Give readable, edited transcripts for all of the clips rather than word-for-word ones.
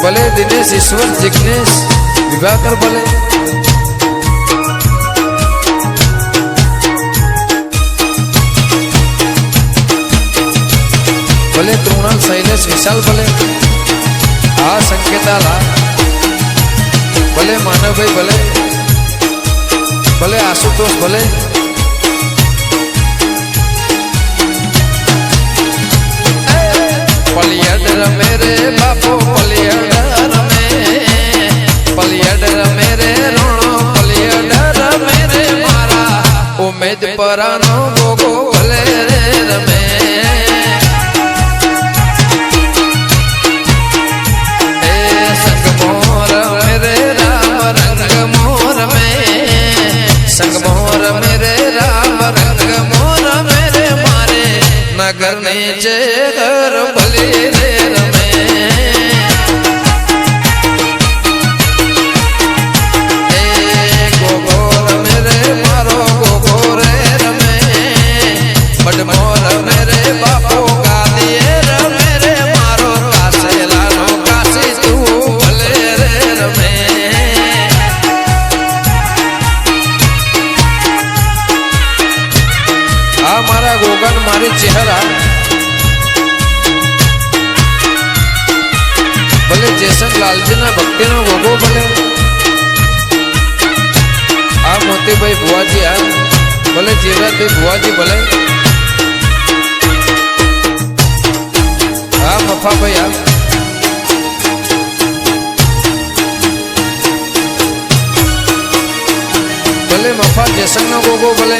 भले दिनेश ईश्वर जिग्नेश विभाकर भले भले तृणाल शैलेश विशाल भले आ संकेताला भले मानव भाई भले भले आशुतोष भले पलियड मेरे बापो पलियड मेरे रोणो पलियड मेरे मारा उम्मीद परानो गोगो भले रमे संगमोर मेरे राम रंग मोर में संगमोर मेरे राम रंग मोर मेरे मारे नगर नीचे घर भले रे रमे गोगोर मेरे मारो गोगोरे रमे बडमोर मेरे बापो का दिए मेरे मारो कासे लानो काशी तू भले रे रमे आ मारा गोगन मारी चेहरा भले जेसन लालजी ना भक्ति नो गोगो भले आ मोती भाई बुआजी आ भले जीवराज भाई बुआजी भले आ मफा भाई आ भले मफा जेसन नो गोगो भले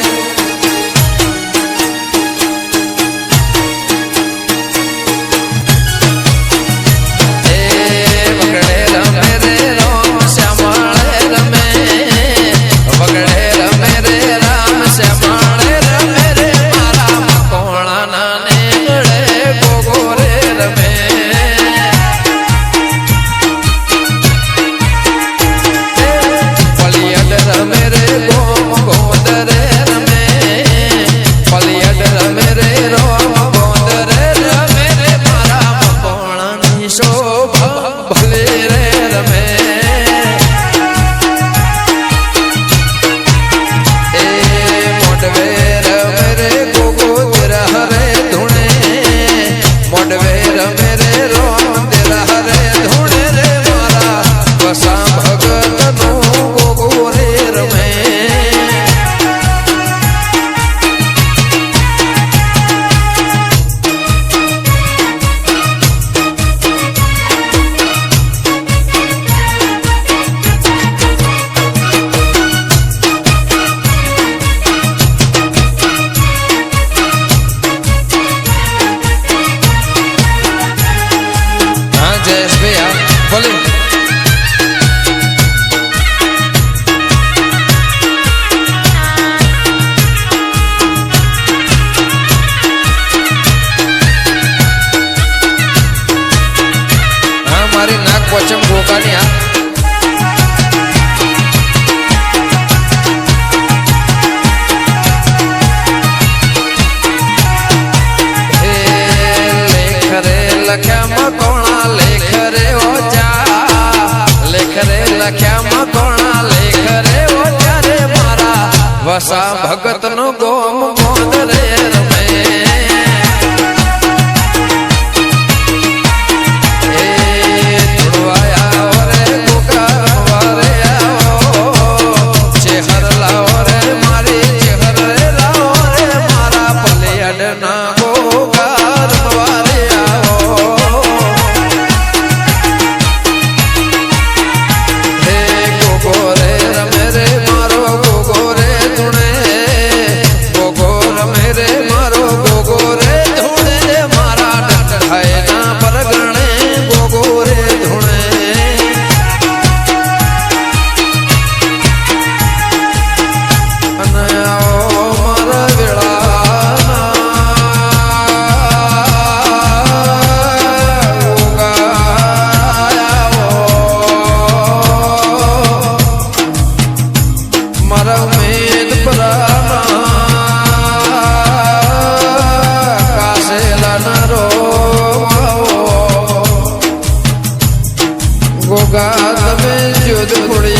पचम गोकानी आ लेख रे लख्या मकोणा लेख रे ओजा लेख रे लख्या मकोणा लेख रे ओजा रे मारा वसा भगत नो गोम गोद रे रमे ગોગા તમે જોધપુરી